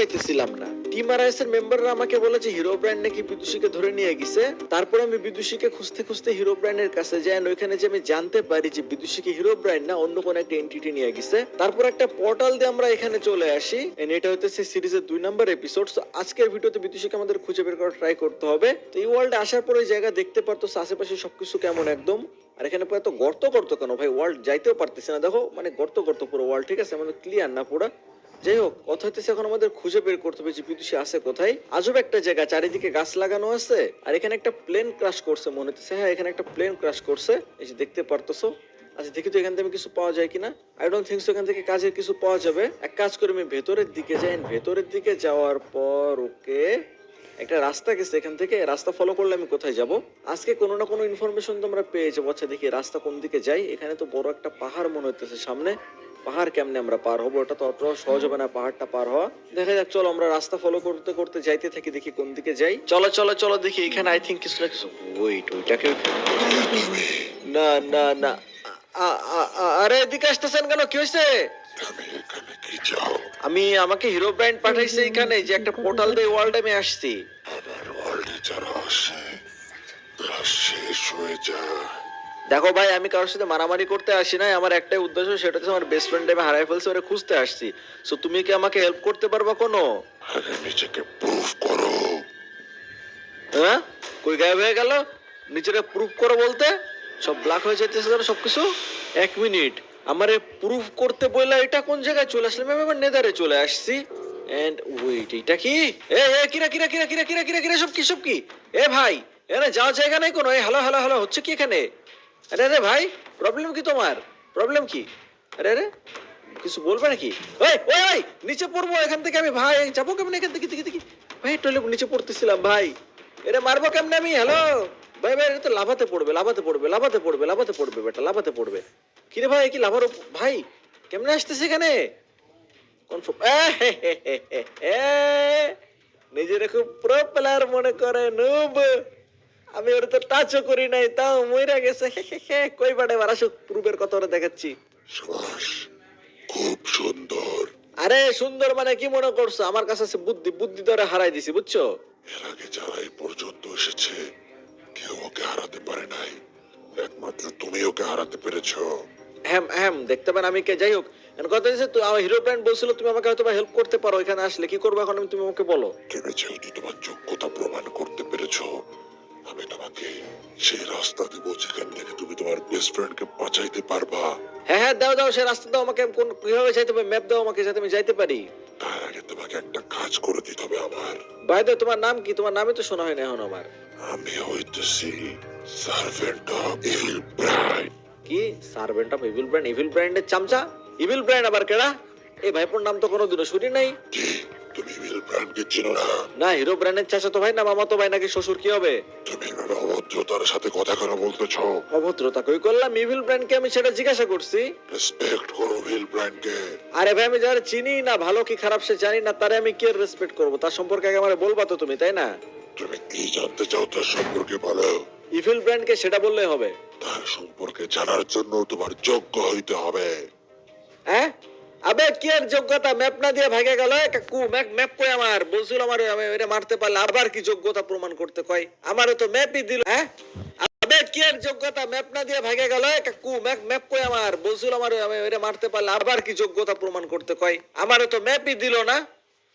পাইতেছিলাম না। Team RIS এর মেম্বাররা আমাকে বলে যে হিরো ব্র্যান্ড নাকি বিদুষীকে ধরে নিয়ে গেছে। তারপর আমি বিদুষীকে খুঁজতে খুঁজতে হিরো ব্র্যান্ডের কাছে যাই, ওইখানে যে আমি জানতে পারি যে বিদুষীকে হিরো ব্র্যান্ড না অন্য কোন একটা এন্টিটি নিয়ে গেছে। তারপর একটা পোর্টাল দিয়ে আমরা এখানে চলে আসি। এটা হচ্ছে সিরিজের 2 নাম্বার এপিসোড। আজকের ভিডিওতে বিদুষীকে আমাদের খুঁজে বের করার ট্রাই করতে হবে। তো এই ওয়ার্ল্ডে আসার পরে জায়গা দেখতে পারতো আশেপাশে সবকিছু কেমন একদম। আর এখানে পুরো এত গর্ত গর্ত কেন ভাই, ওয়ার্ল্ড যাইতেও পারতেছে না। দেখো মানে গর্ত গর্ত পুরো ওয়ার্ল্ড, ঠিক আছে, আমাদের ক্লিয়ার না পুরো। যাই হোক, কথা হইতেছে এখন আমাদের খুঁজে বের করতে হবে যে বিদুষী আছে কোথায়। আজব একটা জায়গা, চারিদিকে গাছ লাগানো আছে আর এখানে একটা প্লেন ক্রাশ করছে মনে হচ্ছে। হ্যাঁ, এখানে একটা প্লেন ক্রাশ করছে, এই যে দেখতে পারতেছো। আচ্ছা দেখি তো এখান থেকে কিছু পাওয়া যায় কিনা। আই ডোন্ট থিংক সো এখান থেকে কাজের কিছু পাওয়া যাবে। এক কাজ করে আমি ভেতরের দিকে যাই। ভেতরের দিকে যাওয়ার পর ওকে একটা রাস্তা গেছে, এখান থেকে রাস্তা ফলো করলে আমি কোথায় যাব। আজকে কোনো না কোনো ইনফরমেশন তো আমরা পেয়ে যাবো। আচ্ছা দেখি রাস্তা কোন দিকে যাই। এখানে তো বড় একটা পাহাড় মনে হইতেছে সামনে। পাহাড় কেমনে আমরা পার হবো, ওটা তো অত সহজ হবে না পাহাড়টা পার হওয়া। দেখা যাক, চলো আমরা রাস্তা ফলো করতে করতে যাইতে থাকি, দেখি কোন দিকে যাই। চলো চলো চলো দেখি এখানে আই থিঙ্ক কিছু না কিছু। ওয়েট, ওইটাকে না না না, আরে এদিকে আসতেছেন কেন, কি হয়েছে? আমি আমাকে হিরো ব্র্যান্ড পাঠাইছে এখানে যে একটা পোর্টাল দিয়ে ওয়ার্ল্ডে আমি আসছি। আমার ওয়ার্ল্ডে যারা আসে তারা শেষ হয়ে যায়। দেখো ভাই, আমি কারোর সাথে মারামারি করতে আসি নাই। আমার একটাই উদ্দেশ্য, সেটা হচ্ছে আমার বেস্ট ফ্রেন্ড আমি হারাই ফেলছি, ওরে খুঁজতে আসছি। সো তুমি কি আমাকে হেল্প করতে পারবা কোনো? আগে নিজেকে প্রুফ করো। হ্যাঁ, কই গায়েব হয়ে গেল? নিজেকে প্রুফ করো বলতে সব ব্ল্যাক হয়ে যাইতেছে সবকিছু। এক মিনিট, আমারে প্রুফ করতে বললে এটা কোন জায়গায় চলে আসলাম? আমি আমার নেদারে চলে আসছি। এন্ড ওয়েট, এটা কি? কিরা কিরা কিরা কিরা কিরা কিরা কিরা সব কি সব কি? এ ভাই, এখানে যাওয়ার জায়গা নাই কোনো। হ্যালো হ্যালো হ্যালো হচ্ছে কি এখানে? আরে আরে ভাই, প্রবলেম কি তোমার? প্রবলেম কি? আরে আরে, কিছু বলবে নাকি? ওই ওই ওই, নিচে পড়বো এখান থেকে আমি। ভাই যাবো কেমন এখান থেকে? দেখি দেখি ভাই, টয়লেট নিচে পড়তেছিলাম ভাই। এরে মারবো কেমনে আমি? হ্যালো ভাই ভাই, এটা তো লাভাতে পড়বে লাভাতে পড়বে লাভাতে পড়বে লাভাতে পড়বে বেটা, লাভাতে পড়বে। কিরে ভাই, কি লাভার ভাই কেমনে আসতেছে এখানে? কনফার্ম নিজের খুব প্রো প্লেয়ার মনে করে নুব। আমি ওর তো টাচও করি নাই, তাও মইরা গেছে। কই বাড়ে আসুক, প্রুফের কথা ওরা দেখাচ্ছি। সুভাষ, খুব সুন্দর। আরে সুন্দর মানে কি মনে করছো? আমার কাছে আছে বুদ্ধি, বুদ্ধি ধরে হারাই দিছি, বুঝছো? এর আগে যারা এই পর্যন্ত এসেছে কেউ ওকে হারাতে পারে নাই, একমাত্র তুমি ওকে হারাতে পেরেছো। হ্যাঁ হ্যাঁ, দেখতে পান আমি কে। যাই হোক, কথা হচ্ছে আমার হিরো ব্র্যান্ড বলছিল তুমি আমাকে হয়তো হেল্প করতে পারো এখানে আসলে। কি করবো এখন আমি, তুমি আমাকে বলো। তুমি যেহেতু তোমার যোগ্যতা প্রমাণ করতে পেরেছো, আমি তোমাকে সেই রাস্তা দেবো যেখান থেকে তুমি তোমার বেস্ট ফ্রেন্ডকে বাঁচাইতে পারবা। হ্যাঁ হ্যাঁ, দাও দাও, সে রাস্তা দাও আমাকে। কোন কিভাবে যাইতে হবে, ম্যাপ দাও আমাকে যাতে আমি যাইতে পারি। তার আগে তোমাকে একটা কাজ করে দিতে হবে আমার। ভাই দাও, তোমার নাম কি? তোমার নামই তো শোনা হয় না এখন আমার। আমি হইতেছি সার্ভেন্ট অফ ইভিল ব্রাইড। কি servant of evil brand? Evil ব্র্যান্ডের চামচা? ইভিল ব্র্যান্ড আবার কেডা? এই ভাইপোর নাম তো কোনোদিনও শুনি নাই। কি তুমি ইভিল ব্রাইডকে চেনো না? না, হিরো ব্র্যান্ডের চাচা তো ভাই না, মামা তো ভাই নাকি শ্বশুর, কি হবে? তুমি এভাবে অভদ্রতার সাথে কথা কেন বলতেছো? অভদ্রতা কই করলাম? ইভিল ব্র্যান্ডকে আমি সেটা জিজ্ঞাসা করছি। রেসপেক্ট করো ইভিল ব্রাইডকে। আরে ভাই, আমি যারা চিনি না, ভালো কি খারাপ সে জানি না, তারে আমি কি রেসপেক্ট করবো? তার সম্পর্কে আগে আমারে বলবা তো তুমি, তাই না? তুমি কি জানতে চাও তার সম্পর্কে বলো। ইভিল ব্র্যান্ডকে সেটা বললেই হবে? তার সম্পর্কে জানার জন্য তোমার যোগ্য হইতে হবে। হ্যাঁ, আবে কি আর যোগ্যতা? ম্যাপ না দিয়ে ভাগে গেল কাকু। ম্যাপ কই আমার? বলছিল আমার আমি এটা মারতে পারলে আবার কি যোগ্যতা প্রমাণ করতে কয়? আমারও তো ম্যাপই দিল। হ্যাঁ, আবে কি আর যোগ্যতা? ম্যাপ না দিয়ে ভাগে গেল কাকু। ম্যাপ কই আমার? বলছিল আমার আমি এটা মারতে পারলে আবার কি যোগ্যতা প্রমাণ করতে কয়? আমারও তো ম্যাপই দিল না।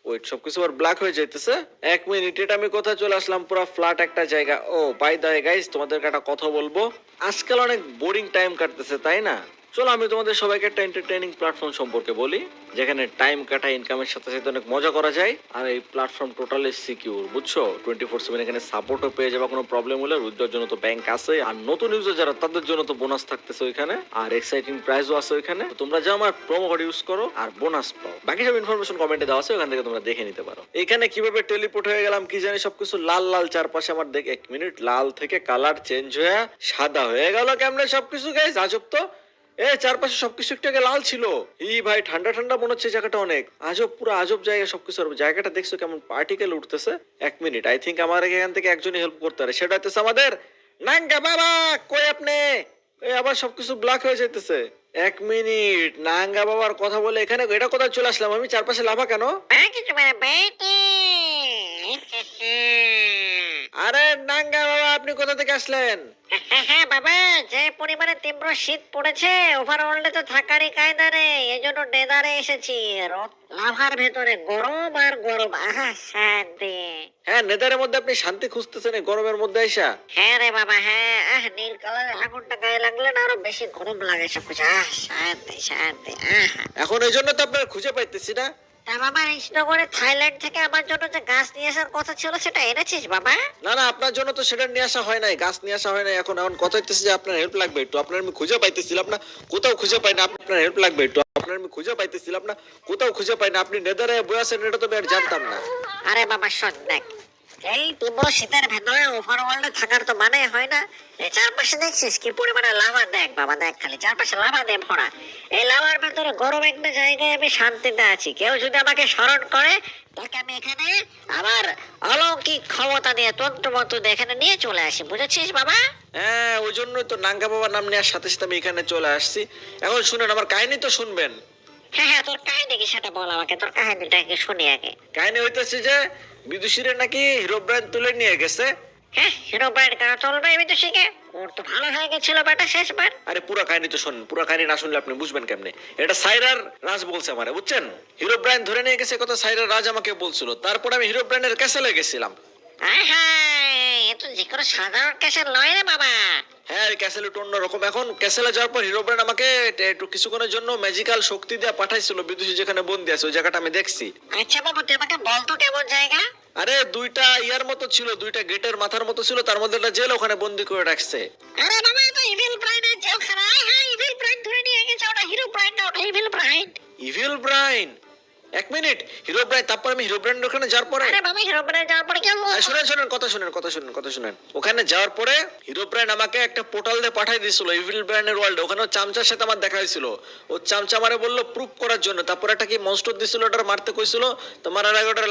ওয়েট, সবকিছু আবার ব্ল্যাক হয়ে যাইতেছে। এক মিনিট, এটা আমি কোথায় চলে আসলাম? পুরো ফ্ল্যাট একটা জায়গা। ও বাই দ্য ওয়ে গাইস, তোমাদেরকে একটা কথা বলবো। আজকাল অনেক বোরিং টাইম কাটতেছে, তাই না? চলো আমি তোমাদের সবাইকে একটা এন্টারটেইনিং প্ল্যাটফর্ম সম্পর্কে বলি, যেখানে টাইম কাটা ইনকামের সাথে সাথে অনেক মজা করা যায়। আর এই প্ল্যাটফর্ম টোটালি সিকিউর, বুঝছো? 24/7 এখানে সাপোর্টও পেয়ে যাবে কোনো প্রবলেম হলে। উইথড্রর জন্য তো ব্যাংক আছে, আর নতুন ইউজার যারা তাদের জন্য তো বোনাস থাকতেছে ওইখানে, আর এক্সাইটিং প্রাইজও আছে ওইখানে। তোমরা যাও আমার প্রোমো কোড ইউজ করো আর বোনাস পাও। বাকি সব ইনফরমেশন কমেন্টে দেওয়া আছে, ওখান থেকে তোমরা দেখে নিতে পারো। এখানে কিভাবে টেলিপোর্ট হয়ে গেলাম কি জানি, সবকিছু লাল লাল চারপাশে আমার। দেখ এক মিনিট, লাল থেকে কালার চেঞ্জ হয়ে সাদা হয়ে গেল কেমনে সবকিছু গাইস? আজব তো। চারপাশে সবকিছু একটু আগে লাল ছিল। ভাই, ঠান্ডা ঠান্ডা মনে হচ্ছে জায়গাটা অনেক। আজব, পুরো আজব জায়গা সবকিছু। জায়গাটা দেখছো কেমন পার্টিকেল উঠতেছে? এক মিনিট, আই থিঙ্ক আমার এখান থেকে একজনই হেল্প করতে পারে, সেটা হচ্ছে আমাদের নাঙ্গা বাবা। কই আপনি? আবার সবকিছু ব্ল্যাক হয়ে যাইতেছে। এক মিনিট, নাঙ্গা বাবার কথা বলে এখানে এটা কোথায় চলে আসলাম আমি? চারপাশে লাভা কেন? কিছু মানে ভাই, কোথা থেকে আসলেন? হ্যাঁ হ্যাঁ বাবা, যে পরিমাণে তীব্র শীত পড়েছে ওভারওয়ার্ল্ডে তো থাকারই কায়দা নেই, এই জন্য নেদারে এসেছি। লাভার ভেতরে গরম আর গরম, আহা শান্তি। হ্যাঁ, নেদারের মধ্যে আপনি শান্তি খুঁজতেছেন এই গরমের মধ্যে আইসা? হ্যাঁ রে বাবা হ্যাঁ, নীল কালার আগুনটা গায়ে লাগলে না আরো বেশি গরম লাগে সবকিছু, শান্তি শান্তি, আহা। এখন এই জন্য তো আপনার খুঁজে পাইতেছি না। তা বাবা, কৃষ্ণগড়ে থাইল্যান্ড থেকে আমার জন্য যে গাছ নিয়ে আসার কথা ছিল সেটা এনেছিস বাবা? না না, আপনার জন্য তো সেটা নিয়ে আসা হয় নাই, গাছ নিয়ে আসা হয় নাই। এখন এখন কথা হইতেছে যে আপনার হেল্প লাগবে একটু। আপনার আমি খুঁজে পাইতেছিলাম না, কোথাও খুঁজে পাই না। আপনার হেল্প লাগবে একটু। আপনার আমি খুঁজে পাইতেছিলাম না, কোথাও খুঁজে পাই না। আপনি নেদারে বই আছেন এটা তো আমি আর জানতাম না। আরে বাবা শোন, দেখ এই তীব্র শীতের ভেতরে ওভারওয়ার্ল্ডে থাকার তো মানে হয় না। এই চারপাশে দেখছিস কি পরিমাণে লাভা, দেখ বাবা দেখ, খালি চারপাশে লাভা দিয়ে ভরা। এই লাভার ভেতরে গরম একটা জায়গায় আমি শান্তিতে আছি। কেউ যদি আমাকে স্মরণ করে তাকে আমি এখানে আমার অলৌকিক ক্ষমতা দিয়ে তন্ত্র মন্ত্র দিয়ে এখানে নিয়ে চলে আসি, বুঝেছিস বাবা? হ্যাঁ, ওই জন্যই তো নাঙ্গা বাবার নাম নেওয়ার সাথে সাথে আমি এখানে চলে আসছি। এখন শুনেন, আমার কাহিনী তো শুনবেন। হ্যাঁ হ্যাঁ, তোর কাহিনী কি সেটা বল আমাকে, তোর কাহিনীটা কি শুনি আগে। কাহিনী হইতেছে যে বিদুষীরে নাকি হিরো ব্রাইন তুলে নিয়ে গেছে। হ্যাঁ, হিরো ব্রাইড কেন চলবে আমি তো শিখে, ওর তো ভালো হয়ে গেছিল বেটা শেষবার। আরে পুরো কাহিনী তো শুনুন, পুরো কাহিনী না শুনলে আপনি বুঝবেন কেমনে? এটা সাইরার রাজ বলছে আমারে, বুঝছেন? হিরো ব্রাইন ধরে নিয়ে গেছে কথা সাইরার রাজ আমাকে বলছিল। তারপর আমি হিরো ব্রাইনের ক্যাসেলে গেছিলাম। এ তো যে কোনো সাধারণ ক্যাসেল নয় রে বাবা। হ্যাঁ, এই ক্যাসেল একটু অন্যরকম। এখন ক্যাসেলে যাওয়ার পর হিরো ব্রাইন আমাকে একটু কিছুক্ষণের জন্য ম্যাজিক্যাল শক্তি দিয়ে পাঠাইছিল বিদুষী যেখানে বন্দি আছে, ওই জায়গাটা আমি দেখছি। আচ্ছা বাবু, তুই আমাকে বলতো কেমন জায়গা? আরে দুইটা ইয়ার মতো ছিল, দুইটা গেটের মাথার মতো ছিল, তার মধ্যে একটা জেল, ওখানে বন্দি করে রাখছে। আরে বাবা, এ তো ইভিল ব্রাইনের জেলখানা। হ্যাঁ, ইভিল ব্রাইন ধরে নিয়ে গেছে, ওটা হিরো ব্রাইন না, ওটা ইভিল ব্রাইন। Evil brain? এক মিনিট, হিরো ব্রাইন, তারপর আমি হিরো ব্রাইন ওখানে যাওয়ার পরে আরে বাবা, হিরো ব্রাইন যাওয়ার পরে কি হলো? শুনেন শুনেন, কথা শুনেন। ওখানে যাওয়ার পরে হিরো ব্রাইন আমাকে একটা পোর্টাল দিয়ে পাঠিয়ে দিয়েছিল ইভিল ব্রাইনের ওয়ার্ল্ড। ওখানে ও চামচার সাথে আমার দেখা হয়েছিল। ও চামচা আমারে বললো প্রুফ করার জন্য। তারপর একটা কি মনস্টার দিছিল, ওটার মারতে কইছিল। তো মারার আগে ওটার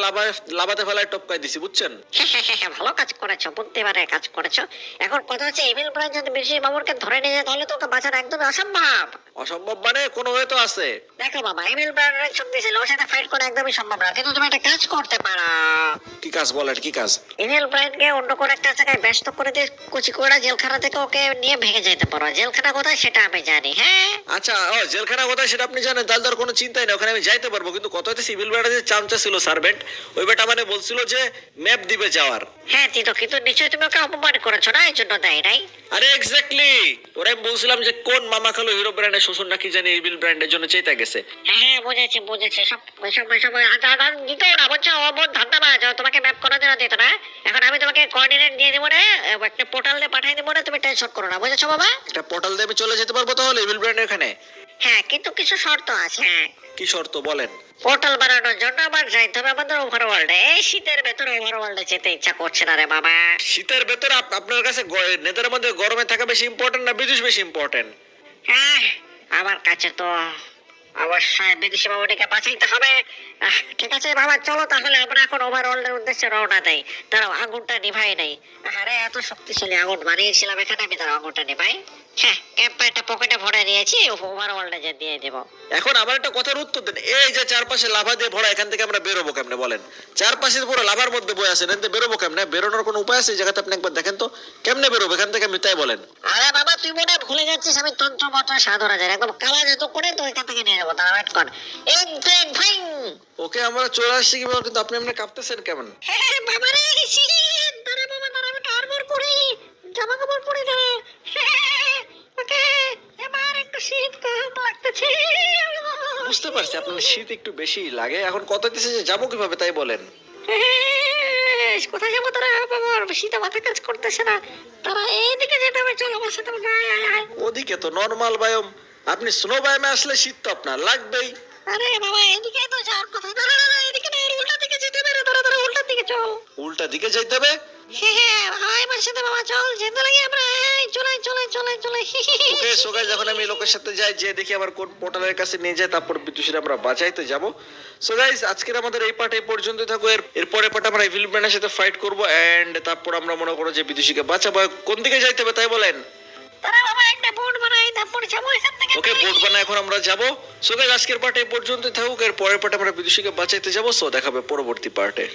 লাভাতে ফেলায় টপকাই দিছি, বুঝছেন? হ্যাঁ, ভালো কাজ করেছো, বুদ্ধিমানের কাজ করেছো। এখন কথা হচ্ছে, ইভিল ব্রাইন যদি বেশি বাবুরকে ধরে নিয়ে যায় তাহলে তো ওকে বাঁচানো একদমই অসম্ভব। অসম্ভব মানে কোনো ওয়ে তো আছে। দেখো বাবা, ইভিল ব্রাইনের শক্তি ছিল, ওর সাথে ফাইট করা একদমই সম্ভব না। কিন্তু তুমি একটা কাজ করতে পারো। কি কাজ বলেন, কি কাজ? ইভিল ব্রাইনকে অন্য কোনো একটা জায়গায় ব্যস্ত করে দিয়ে কুচিকুড়া জেলখানা থেকে ওকে নিয়ে ভেঙে যেতে পারো। জেলখানা কোথায় সেটা আমি জানি। হ্যাঁ আচ্ছা, ও জেলখানা কোথায় সেটা আপনি জানেন, তাহলে তো আর কোনো চিন্তাই নেই, ওখানে আমি যাইতে পারবো। কিন্তু কথা হচ্ছে সিভিল বেটা যে চামচা ছিল সার্ভেন্ট, ওই বেটা মানে বলছিল যে ম্যাপ দিবে যাওয়ার। হ্যাঁ, কিন্তু নিশ্চয়ই তুমি ওকে অপমান করেছো না, এই জন্য দেয় নাই। আরে এক্স্যাক্টলি, ওরা আমি বলছিলাম যে কোন মামা খালো হিরো ব্র্যান্ডের শ্বশুর নাকি জানি ইভিল ব্র্যান্ডের জন্য চেতা গেছে। হ্যাঁ বুঝেছি, সব দিত না, বুঝছো? ও বহুত ধান্দাবাজ, ও তোমাকে ম্যাপ করে দিতে দিত না। এখন আমি তোমাকে কোঅর্ডিনেট দিয়ে দিব না, একটা পোর্টাল দিয়ে পাঠিয়ে দিব না, তুমি টেনশন করো না, বুঝেছো বাবা? একটা পোর্টাল দিয়ে আমি চলে যেতে পারবো তাহলে ইভিল ব্র্যান্ডের এখানে? হ্যাঁ, কিন্তু কিছু শর্ত আছে। হ্যাঁ, কি শর্ত বলেন? পোর্টাল বানানোর জন্য আমার যাইতে হবে আমাদের ওভারওয়ার্ল্ডে। এই শীতের ভেতরে ওভারওয়ার্ল্ডে যেতে ইচ্ছা করছে না রে বাবা। শীতের ভেতরে আপনার কাছে নেতার মধ্যে গরমে থাকা বেশি ইম্পর্টেন্ট না বিদেশ বেশি ইম্পর্টেন্ট? হ্যাঁ, আমার কাছে তো অবশ্যই বিদেশি বাবুটিকে বাঁচাইতে হবে। ঠিক আছে বাবা, চলো তাহলে আমরা এখন ওভারওয়ার্ল্ডের উদ্দেশ্যে রওনা দেই। তারাও আগুনটা নিভাই নাই। আরে এত শক্তিশালী আগুন বানিয়েছিলাম এখানে, আমি তার আগুনটা নিভাই। হ্যাঁ, ক্যাম্পারটা পকেটে ভরে নিয়েছি, ওভারওয়ার্ল্ডে যে দিয়ে দেবো। এখন আমার একটা কথার উত্তর দেন, এই যে চারপাশে লাভা দিয়ে ভরা, এখান থেকে আমরা বেরোবো কেমনে বলেন? চারপাশে পুরো লাভার মধ্যে বই আছে, এখান থেকে বেরোবো কেমনে? বেরোনোর কোনো উপায় আছে এই জায়গাতে? আপনি একবার দেখেন তো কেমনে বেরোবো এখান থেকে, আপনি তাই বলেন। আরে বাবা, তুই মনে হয় ভুলে যাচ্ছিস আমি তন্ত্র মন্ত্র সাধনা জানি, একদম কালা জাদু করে তো এখান থেকে নিয়ে যাবো। তারা ওয়েট কর। ওকে, আমরা চলে আসছি কিভাবে, কিন্তু আপনি এমনি কাঁপতেছেন কেমন? হ্যাঁ বাবা রে, শীত! দাঁড়া বাবা, দাঁড়া, আমি আর্মর পরি, জামা কাপড় পরি, দাঁড়া। ওকে, এবার একটু শীত কম লাগতেছে। বুঝতে পারছি আপনার শীত একটু বেশি লাগে। এখন কত দিচ্ছে যে যাবো কিভাবে তাই বলেন? কোথায় যাবো তারা বাবা? শীতে মাথা কাজ করতেছে না। তারা এইদিকে যেতে হবে, চলো আমার সাথে। ওদিকে তো নরমাল বায়ুম, আপনি স্নো বায়ুমে আসলে শীত তো আপনার লাগবেই। আরে বাবা, এদিকে তো যাওয়ার কথা। দাঁড়া, এদিকে না, উল্টা দিকে যেতে হবে। দাঁড়া, উল্টা দিকে চল। উল্টা দিকে যাইতে হবে? হ্যাঁ, আমার সাথে বাবা, চল যেতে লাগে আমরা। চলে। ওকে, সো গাইস, যখন আমি লোকের সাথে যাই, যে দেখি আমার কোন পোর্টালের কাছে নিয়ে যায়, তারপর বিদ্যুষীর আমরা বাঁচাইতে যাব। সো গাইস, আজকের আমাদের এই পার্ট এই পর্যন্ত থাকো। এর পরের পার্ট আমরা ইভিল ব্র্যান্ডের সাথে ফাইট করব, এন্ড তারপর আমরা মনে করো যে বিদ্যুষীকে বাঁচাবো। কোন দিকে যাইতে হবে তাই বলেন? তারা বাবা একটা বোর্ড বানাই, তারপর যাবো এখান থেকে। ওকে, বোর্ড বানায় এখন আমরা যাব। সো গাইস, আজকের পার্ট এই পর্যন্ত থাকুক। এর পরের পার্ট আমরা বিদ্যুষীকে বাঁচাইতে যাব। সো দেখাবে পরবর্তী পার্টে।